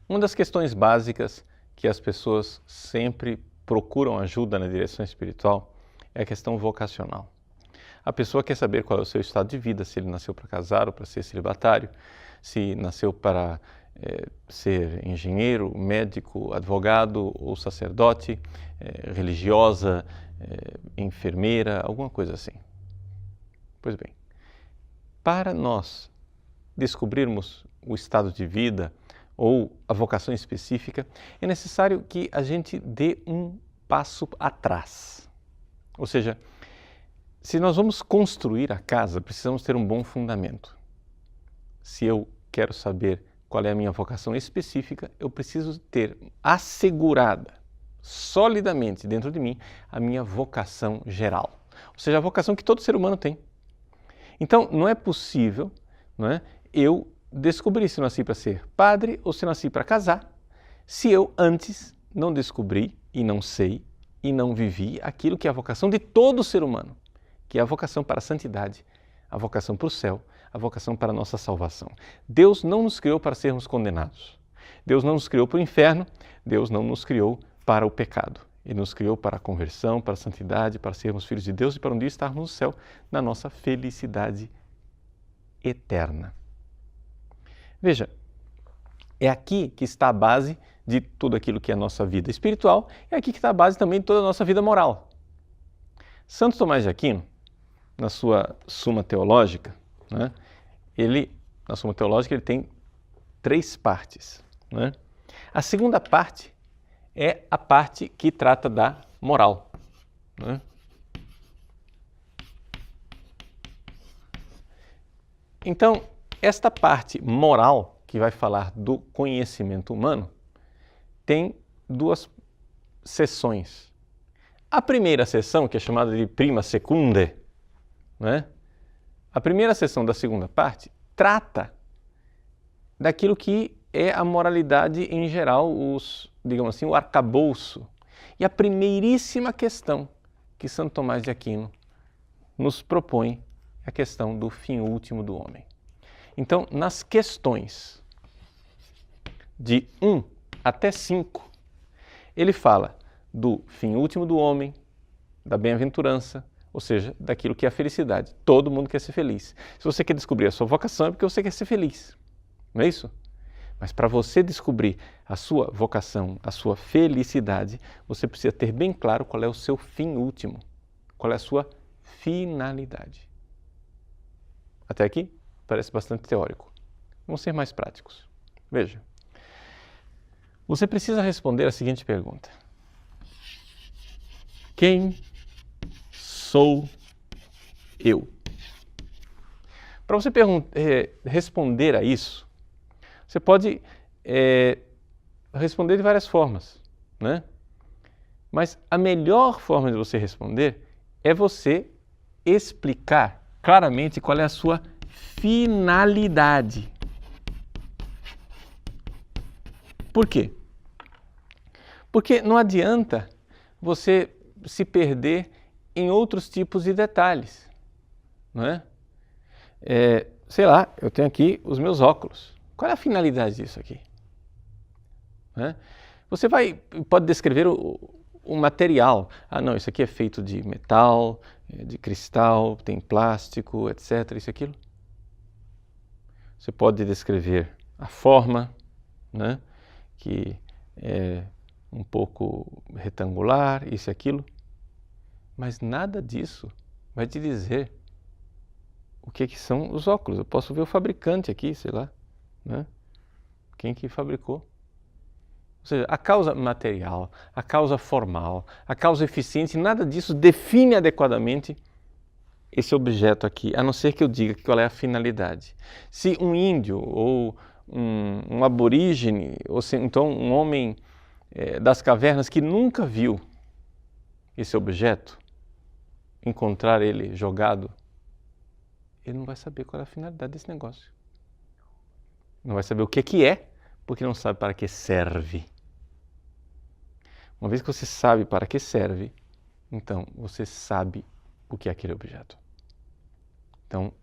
Uma das questões básicas que as pessoas sempre procuram ajuda na direção espiritual é a questão vocacional. A pessoa quer saber qual é o seu estado de vida, se ele nasceu para casar ou para ser celibatário, se nasceu para ser engenheiro, médico, advogado ou sacerdote, religiosa, enfermeira, alguma coisa assim. Pois bem, para nós descobrirmos o estado de vida ou a vocação específica, é necessário que a gente dê um passo atrás. Ou seja, se nós vamos construir a casa, precisamos ter um bom fundamento. Se eu quero saber qual é a minha vocação específica, eu preciso ter assegurada, solidamente dentro de mim, a minha vocação geral. Ou seja, a vocação que todo ser humano tem. Então, não é possível, eu descobrir se nasci para ser padre ou se nasci para casar, se eu antes não descobri e não sei e não vivi aquilo que é a vocação de todo ser humano, que é a vocação para a santidade, a vocação para o céu, a vocação para a nossa salvação. Deus não nos criou para sermos condenados. Deus não nos criou para o inferno, Deus não nos criou para o pecado. Ele nos criou para a conversão, para a santidade, para sermos filhos de Deus e para um dia estarmos no céu, na nossa felicidade eterna. Veja, é aqui que está a base de tudo aquilo que é a nossa vida espiritual, é aqui que está a base também de toda a nossa vida moral. Santo Tomás de Aquino, na sua Suma Teológica, na Suma Teológica ele tem 3 partes. A segunda parte é a parte que trata da moral. Então, esta parte moral, que vai falar do conhecimento humano, tem 2 seções. A primeira seção, que é chamada de prima secunde, a primeira seção da segunda parte trata daquilo que é a moralidade em geral, digamos assim, o arcabouço. E a primeiríssima questão que Santo Tomás de Aquino nos propõe é a questão do fim último do homem. Então, nas questões de 1 até 5, ele fala do fim último do homem, da bem-aventurança, ou seja, daquilo que é a felicidade. Todo mundo quer ser feliz. Se você quer descobrir a sua vocação é porque você quer ser feliz, não é isso? Mas para você descobrir a sua vocação, a sua felicidade, você precisa ter bem claro qual é o seu fim último, qual é a sua finalidade. Até aqui parece bastante teórico. Vamos ser mais práticos. Veja, você precisa responder a seguinte pergunta: quem sou eu? Para você responder a isso, você pode responder de várias formas, Mas a melhor forma de você responder é você explicar claramente qual é a sua finalidade. Por quê? Porque não adianta você se perder em outros tipos de detalhes, sei lá, eu tenho aqui os meus óculos. Qual é a finalidade disso aqui? Você pode descrever o material. Ah, não, isso aqui é feito de metal, de cristal, tem plástico, etc. Isso e aquilo. Você pode descrever a forma, que é um pouco retangular, isso e aquilo. Mas nada disso vai te dizer o que são os óculos. Eu posso ver o fabricante aqui, sei lá, quem que fabricou. Ou seja, a causa material, a causa formal, a causa eficiente, nada disso define adequadamente esse objeto aqui, a não ser que eu diga qual é a finalidade. Se um índio ou um aborígene, ou se, então um homem das cavernas que nunca viu esse objeto, encontrar ele jogado, ele não vai saber qual é a finalidade desse negócio. Não vai saber o que é, porque não sabe para que serve. Uma vez que você sabe para que serve, então você sabe o que é aquele objeto. Então,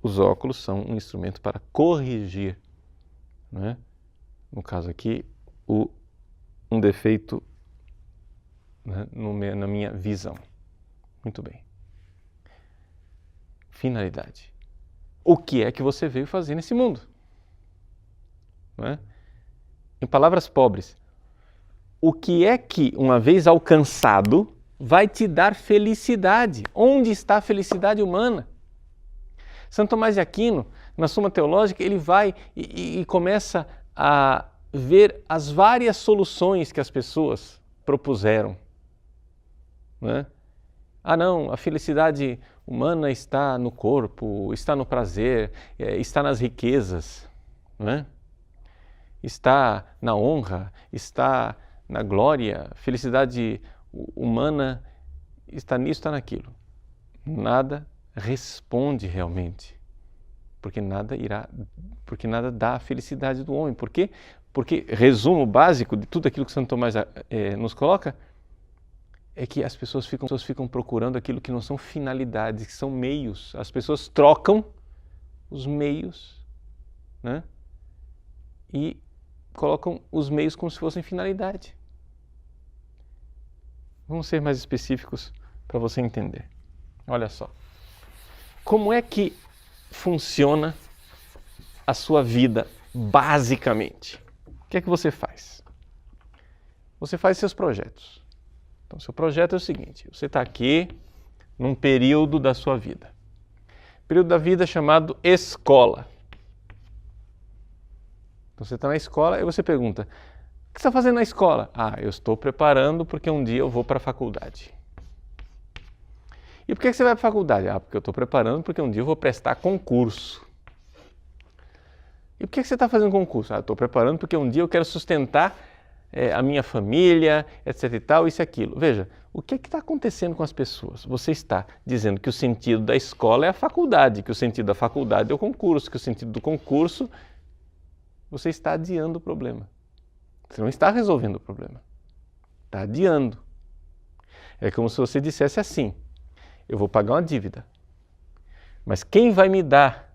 os óculos são um instrumento para corrigir no caso aqui, um defeito, né, na minha visão. Muito bem. Finalidade. O que é que você veio fazer nesse mundo? Não é? Em palavras pobres, o que é que, uma vez alcançado, vai te dar felicidade? Onde está a felicidade humana? Santo Tomás de Aquino, na Suma Teológica, ele vai e começa a ver as várias soluções que as pessoas propuseram. Não é? Ah não, a felicidade humana está no corpo, está no prazer, está nas riquezas, não é? Está na honra, está na glória, felicidade humana está nisso, está naquilo. Nada responde realmente, porque nada dá a felicidade do homem. Por quê? Porque, resumo básico de tudo aquilo que Santo Tomás nos coloca, é que as pessoas ficam procurando aquilo que não são finalidades, que são meios. As pessoas trocam os meios, né? E colocam os meios como se fossem finalidade. Vamos ser mais específicos para você entender. Olha só. Como é que funciona a sua vida basicamente? O que é que você faz? Você faz seus projetos. Então, seu projeto é o seguinte: você está aqui num período da sua vida. Período da vida chamado escola. Então, você está na escola e você pergunta: o que você está fazendo na escola? Ah, eu estou preparando porque um dia eu vou para a faculdade. E por que você vai para a faculdade? Ah, porque eu estou preparando porque um dia eu vou prestar concurso. E por que você está fazendo concurso? Ah, eu estou preparando porque um dia eu quero sustentar a minha família, etc e tal, isso e aquilo. Veja, o que está acontecendo com as pessoas? Você está dizendo que o sentido da escola é a faculdade, que o sentido da faculdade é o concurso, que o sentido do concurso... Você está adiando o problema. Você não está resolvendo o problema. Está adiando. É como se você dissesse assim: eu vou pagar uma dívida, mas quem vai me dar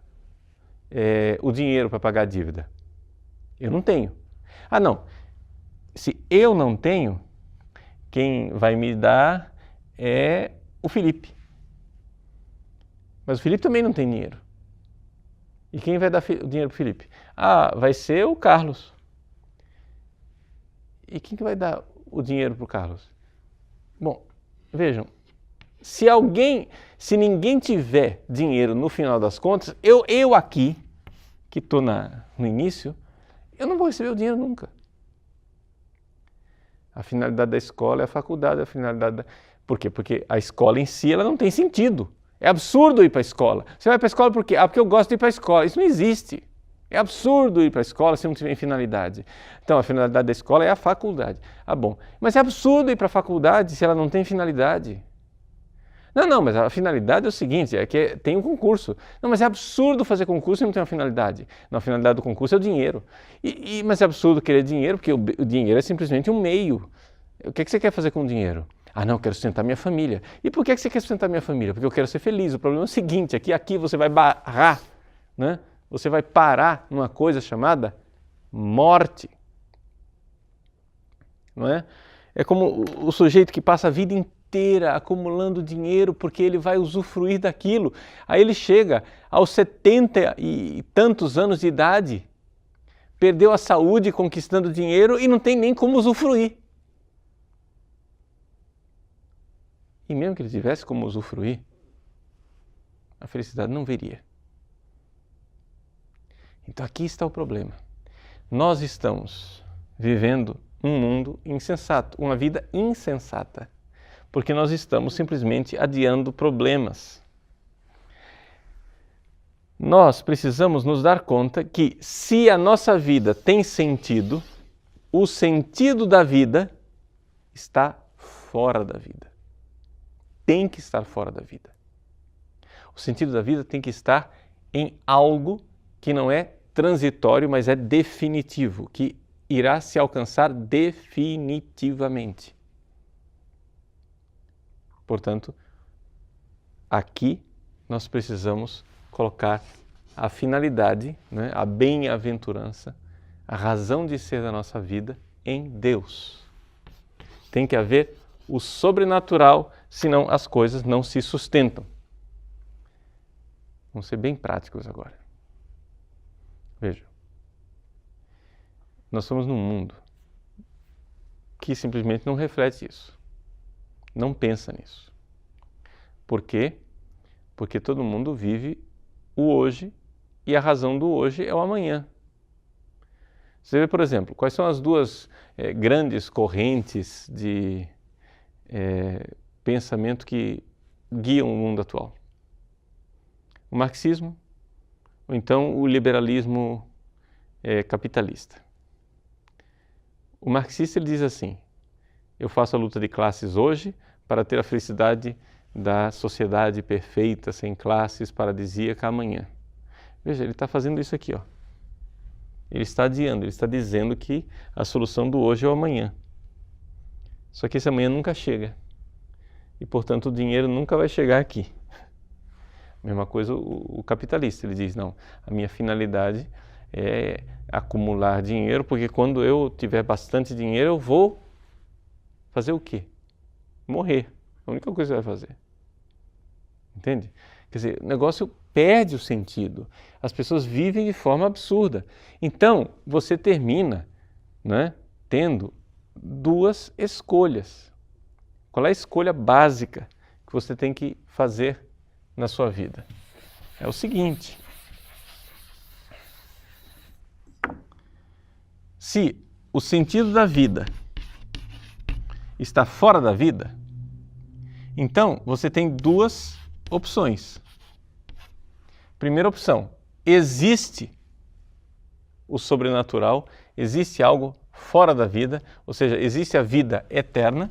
o dinheiro para pagar a dívida? Eu não tenho. Ah, não. Se eu não tenho, quem vai me dar é o Felipe. Mas o Felipe também não tem dinheiro. E quem vai dar o dinheiro para o Felipe? Ah, vai ser o Carlos. E quem que vai dar o dinheiro para o Carlos? Bom, vejam, se ninguém tiver dinheiro no final das contas, eu aqui, que estou no início, eu não vou receber o dinheiro nunca. A finalidade da escola é a faculdade, a finalidade Por quê? Porque a escola em si ela não tem sentido. É absurdo ir para a escola. Você vai para a escola por quê? Ah, porque eu gosto de ir para a escola. Isso não existe. É absurdo ir para a escola se não tiver finalidade. Então, a finalidade da escola é a faculdade. Ah, bom. Mas é absurdo ir para a faculdade se ela não tem finalidade. Não, mas a finalidade é o seguinte, é que tem um concurso. Não, mas é absurdo fazer concurso e não ter uma finalidade. Não, a finalidade do concurso é o dinheiro. Mas é absurdo querer dinheiro, porque o dinheiro é simplesmente um meio. O que você quer fazer com o dinheiro? Ah, não, eu quero sustentar minha família. E por que você quer sustentar minha família? Porque eu quero ser feliz. O problema é o seguinte, aqui você vai barrar, né? Você vai parar numa coisa chamada morte. Não é? É como o sujeito que passa a vida inteira acumulando dinheiro porque ele vai usufruir daquilo. Aí ele chega aos 70 e tantos anos de idade, perdeu a saúde conquistando dinheiro e não tem nem como usufruir. E mesmo que ele tivesse como usufruir, a felicidade não viria. Então aqui está o problema. Nós estamos vivendo um mundo insensato, uma vida insensata, porque nós estamos simplesmente adiando problemas. Nós precisamos nos dar conta que se a nossa vida tem sentido, o sentido da vida está fora da vida. Tem que estar fora da vida. O sentido da vida tem que estar em algo que não é transitório, mas é definitivo, que irá se alcançar definitivamente. Portanto, aqui nós precisamos colocar a finalidade, né, a bem-aventurança, a razão de ser da nossa vida em Deus. Tem que haver o sobrenatural, senão as coisas não se sustentam. Vamos ser bem práticos agora. Veja, nós somos num mundo que simplesmente não reflete isso, não pensa nisso. Por quê? Porque todo mundo vive o hoje e a razão do hoje é o amanhã. Você vê, por exemplo, quais são as duas grandes correntes de pensamento que guiam o mundo atual? O marxismo ou então o liberalismo capitalista. O marxista ele diz assim: eu faço a luta de classes hoje para ter a felicidade da sociedade perfeita, sem classes, paradisíaca amanhã. Veja, ele está fazendo isso aqui, ó. Ele está adiando, ele está dizendo que a solução do hoje é o amanhã. Só que esse amanhã nunca chega. E, portanto, o dinheiro nunca vai chegar aqui. Mesma coisa o capitalista, ele diz, não, a minha finalidade é acumular dinheiro, porque quando eu tiver bastante dinheiro, eu vou fazer o quê? Morrer. A única coisa que você vai fazer. Entende? Quer dizer, o negócio perde o sentido. As pessoas vivem de forma absurda. Então, você termina, né, tendo duas escolhas. Qual é a escolha básica que você tem que fazer na sua vida? É o seguinte: se o sentido da vida está fora da vida, então você tem duas opções. Primeira opção: existe o sobrenatural, existe algo fora da vida, ou seja, existe a vida eterna.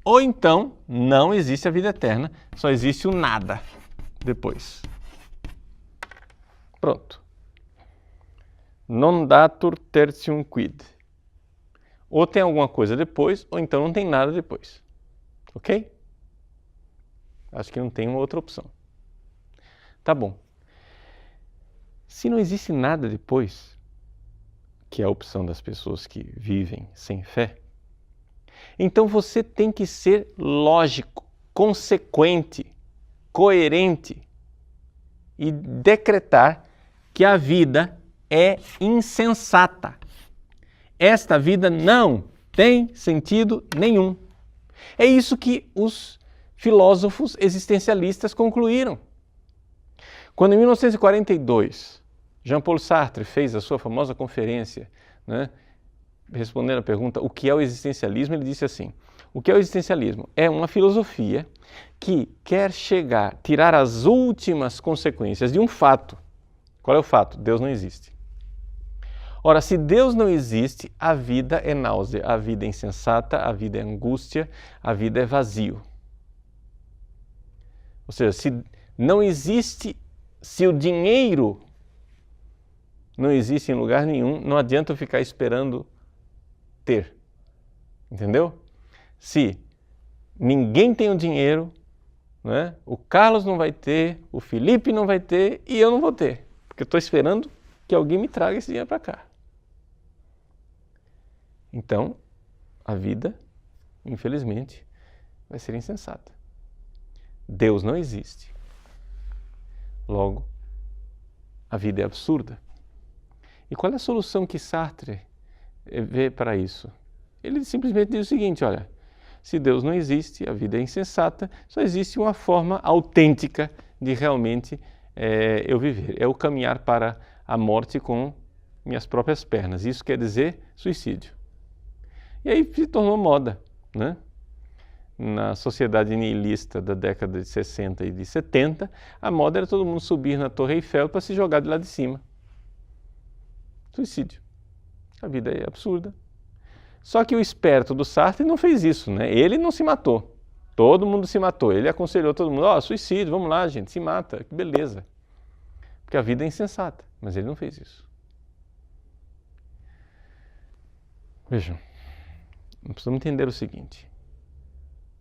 Ou então, não existe a vida eterna, só existe o nada depois. Pronto. Non datur tertium quid. Ou tem alguma coisa depois, ou então não tem nada depois. Ok? Acho que não tem uma outra opção. Tá bom. Se não existe nada depois, que é a opção das pessoas que vivem sem fé, então você tem que ser lógico, consequente, coerente e decretar que a vida é insensata. Esta vida não tem sentido nenhum. É isso que os filósofos existencialistas concluíram. Quando em 1942, Jean-Paul Sartre fez a sua famosa conferência, né, respondendo a pergunta, o que é o existencialismo? Ele disse assim: o que é o existencialismo? É uma filosofia que quer tirar as últimas consequências de um fato. Qual é o fato? Deus não existe. Ora, se Deus não existe, a vida é náusea, a vida é insensata, a vida é angústia, a vida é vazio. Ou seja, se não existe, se o dinheiro não existe em lugar nenhum, não adianta eu ficar esperando ter. Entendeu? Se ninguém tem o dinheiro, né, o Carlos não vai ter, o Felipe não vai ter e eu não vou ter, porque eu estou esperando que alguém me traga esse dinheiro para cá. Então, a vida, infelizmente, vai ser insensata. Deus não existe. Logo, a vida é absurda. E qual é a solução que Sartre vê para isso? Ele simplesmente diz o seguinte: olha, se Deus não existe, a vida é insensata, só existe uma forma autêntica de realmente eu viver. É o caminhar para a morte com minhas próprias pernas. Isso quer dizer suicídio. E aí se tornou moda, né? Na sociedade nihilista da década de 60 e de 70, a moda era todo mundo subir na Torre Eiffel para se jogar de lá de cima. Suicídio. A vida é absurda. Só que o esperto do Sartre não fez isso, né? Ele não se matou. Todo mundo se matou. Ele aconselhou todo mundo: ó, suicídio, vamos lá, gente, se mata, que beleza. Porque a vida é insensata, mas ele não fez isso. Vejam, nós precisamos entender o seguinte: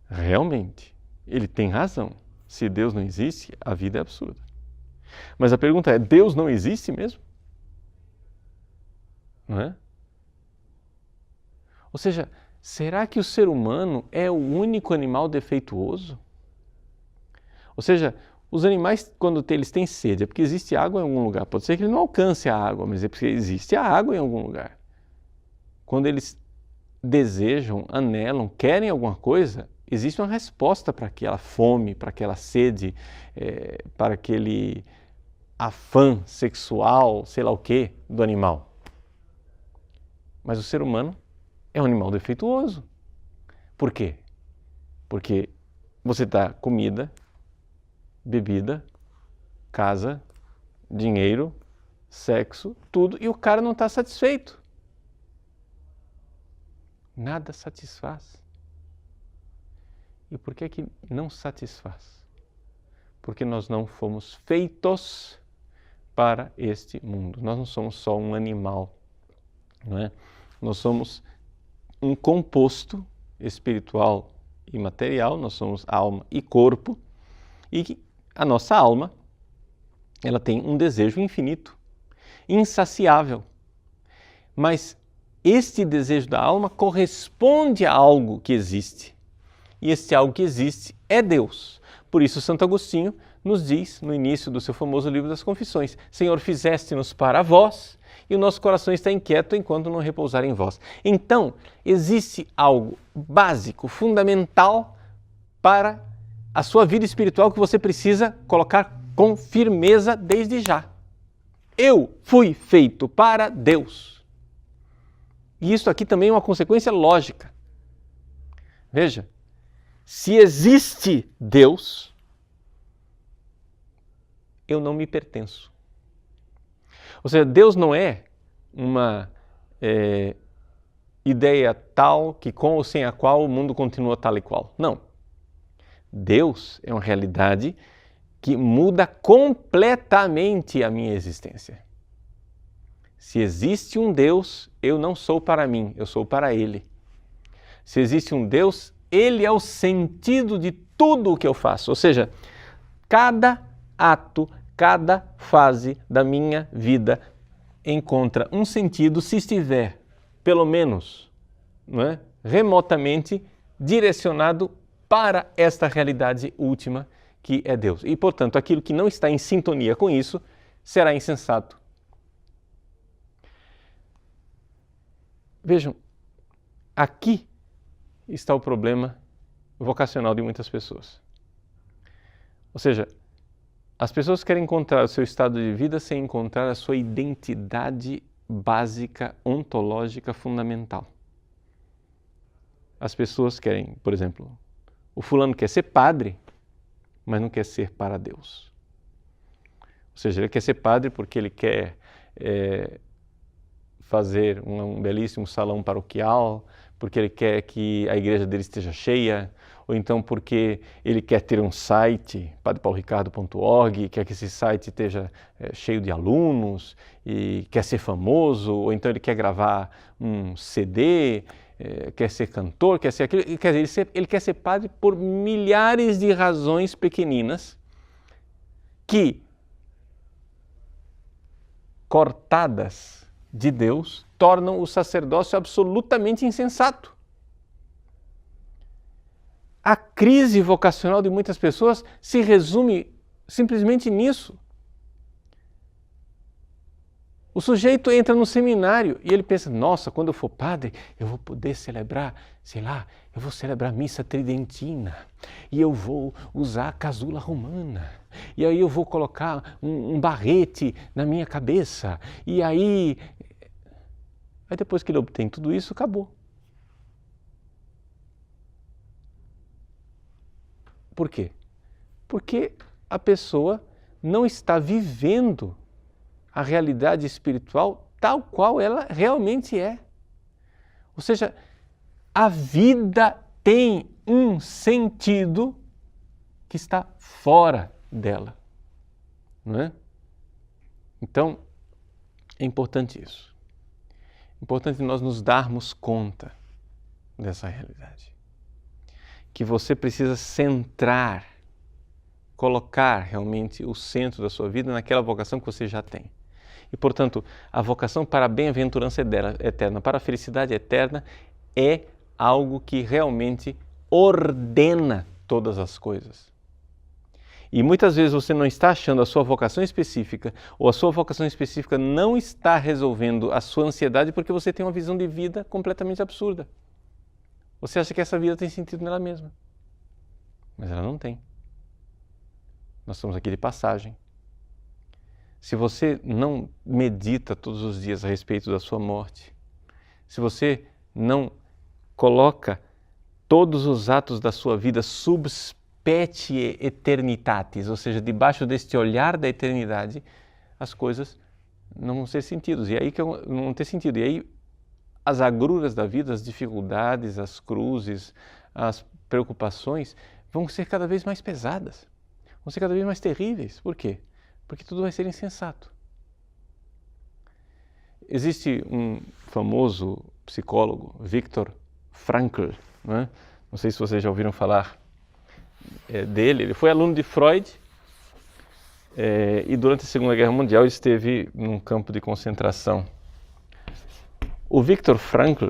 realmente, ele tem razão. Se Deus não existe, a vida é absurda. Mas a pergunta é, Deus não existe mesmo? Não é? Ou seja, será que o ser humano é o único animal defeituoso? Ou seja, os animais, quando eles têm sede, é porque existe água em algum lugar. Pode ser que ele não alcance a água, mas é porque existe a água em algum lugar. Quando eles desejam, anelam, querem alguma coisa, existe uma resposta para aquela fome, para aquela sede, para aquele afã sexual, sei lá o que, do animal. Mas o ser humano é um animal defeituoso. Por quê? Porque você dá comida, bebida, casa, dinheiro, sexo, tudo, e o cara não está satisfeito. Nada satisfaz. E por que não satisfaz? Porque nós não fomos feitos para este mundo. Nós não somos só um animal, não é? Nós somos um composto espiritual e material, nós somos alma e corpo, e a nossa alma, ela tem um desejo infinito, insaciável. Mas este desejo da alma corresponde a algo que existe. E este algo que existe é Deus. Por isso, Santo Agostinho nos diz, no início do seu famoso livro das Confissões, Senhor, fizeste-nos para vós, e o nosso coração está inquieto enquanto não repousar em vós. Então, existe algo básico, fundamental para a sua vida espiritual que você precisa colocar com firmeza desde já. Eu fui feito para Deus. E isso aqui também é uma consequência lógica. Veja, se existe Deus, eu não me pertenço. Ou seja, Deus não é uma ideia tal que com ou sem a qual o mundo continua tal e qual. Não. Deus é uma realidade que muda completamente a minha existência. Se existe um Deus, eu não sou para mim, eu sou para Ele. Se existe um Deus, Ele é o sentido de tudo o que eu faço. Ou seja, cada ato, cada fase da minha vida encontra um sentido se estiver, pelo menos, não é, remotamente direcionado para esta realidade última que é Deus. E, portanto, aquilo que não está em sintonia com isso será insensato. Vejam, aqui está o problema vocacional de muitas pessoas. Ou seja, as pessoas querem encontrar o seu estado de vida sem encontrar a sua identidade básica, ontológica, fundamental. As pessoas querem, por exemplo, o fulano quer ser padre, mas não quer ser para Deus. Ou seja, ele quer ser padre porque ele quer fazer um belíssimo salão paroquial, porque ele quer que a igreja dele esteja cheia, ou então porque ele quer ter um site, padrepaulricardo.org, quer que esse site esteja cheio de alunos, e quer ser famoso, ou então ele quer gravar um CD, quer ser cantor, quer ser aquilo, ele quer ser padre por milhares de razões pequeninas que, cortadas de Deus, tornam o sacerdócio absolutamente insensato. A crise vocacional de muitas pessoas se resume simplesmente nisso. O sujeito entra no seminário e ele pensa, nossa, quando eu for padre, eu vou poder celebrar, sei lá, eu vou celebrar missa tridentina e eu vou usar a casula romana e aí eu vou colocar um barrete na minha cabeça e aí depois que ele obtém tudo isso, acabou. Por quê? Porque a pessoa não está vivendo a realidade espiritual tal qual ela realmente é. Ou seja, a vida tem um sentido que está fora dela, não é? Então, é importante isso. É importante nós nos darmos conta dessa realidade. Que você precisa centrar colocar realmente o centro da sua vida naquela vocação que você já tem. E, portanto, a vocação para a bem-aventurança eterna, para a felicidade eterna, é algo que realmente ordena todas as coisas. E muitas vezes você não está achando a sua vocação específica, ou a sua vocação específica não está resolvendo a sua ansiedade porque você tem uma visão de vida completamente absurda. Você acha que essa vida tem sentido nela mesma, mas ela não tem. Nós estamos aqui de passagem. Se você não medita todos os dias a respeito da sua morte, se você não coloca todos os atos da sua vida sub specie eternitatis, ou seja, debaixo deste olhar da eternidade, as coisas não vão ter sentido. E aí não vão ter sentido. E aí as agruras da vida, as dificuldades, as cruzes, as preocupações vão ser cada vez mais pesadas, vão ser cada vez mais terríveis. Por quê? Porque tudo vai ser insensato. Existe um famoso psicólogo, Viktor Frankl, né? Não sei se vocês já ouviram falar dele. Ele foi aluno de Freud e durante a Segunda Guerra Mundial ele esteve num campo de concentração. O Viktor Frankl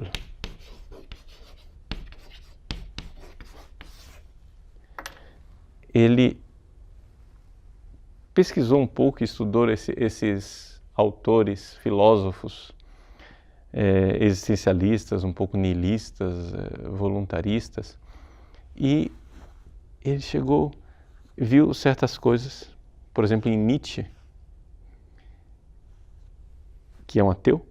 ele pesquisou um pouco e estudou esses autores, filósofos, existencialistas, um pouco nihilistas, voluntaristas, e ele viu certas coisas, por exemplo, em Nietzsche, que é um ateu,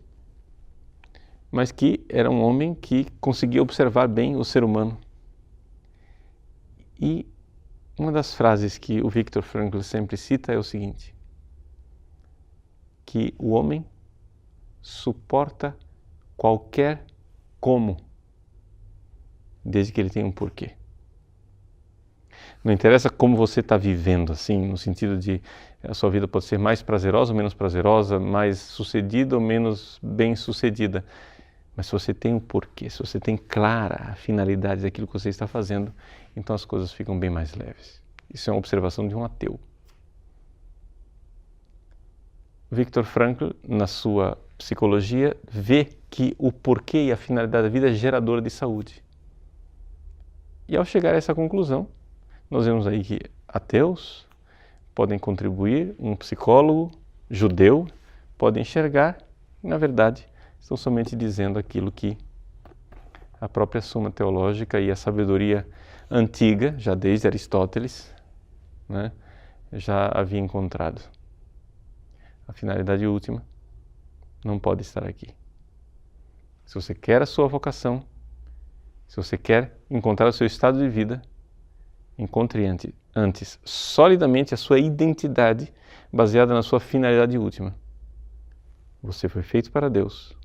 mas que era um homem que conseguia observar bem o ser humano. E uma das frases que o Viktor Frankl sempre cita é o seguinte, que o homem suporta qualquer como, desde que ele tenha um porquê. Não interessa como você está vivendo, assim, no sentido de a sua vida pode ser mais prazerosa ou menos prazerosa, mais sucedida ou menos bem sucedida. Mas se você tem um porquê, se você tem clara a finalidade daquilo que você está fazendo, então as coisas ficam bem mais leves. Isso é uma observação de um ateu. Viktor Frankl, na sua psicologia, vê que o porquê e a finalidade da vida é geradora de saúde. E ao chegar a essa conclusão, nós vemos aí que ateus podem contribuir, um psicólogo judeu pode enxergar, e na verdade estão somente dizendo aquilo que a própria Suma Teológica e a sabedoria antiga, já desde Aristóteles, né, já havia encontrado. A finalidade última não pode estar aqui. Se você quer a sua vocação, se você quer encontrar o seu estado de vida, encontre antes solidamente a sua identidade baseada na sua finalidade última. Você foi feito para Deus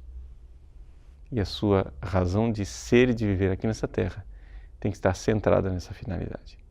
e a sua razão de ser e de viver aqui nessa terra tem que estar centrada nessa finalidade.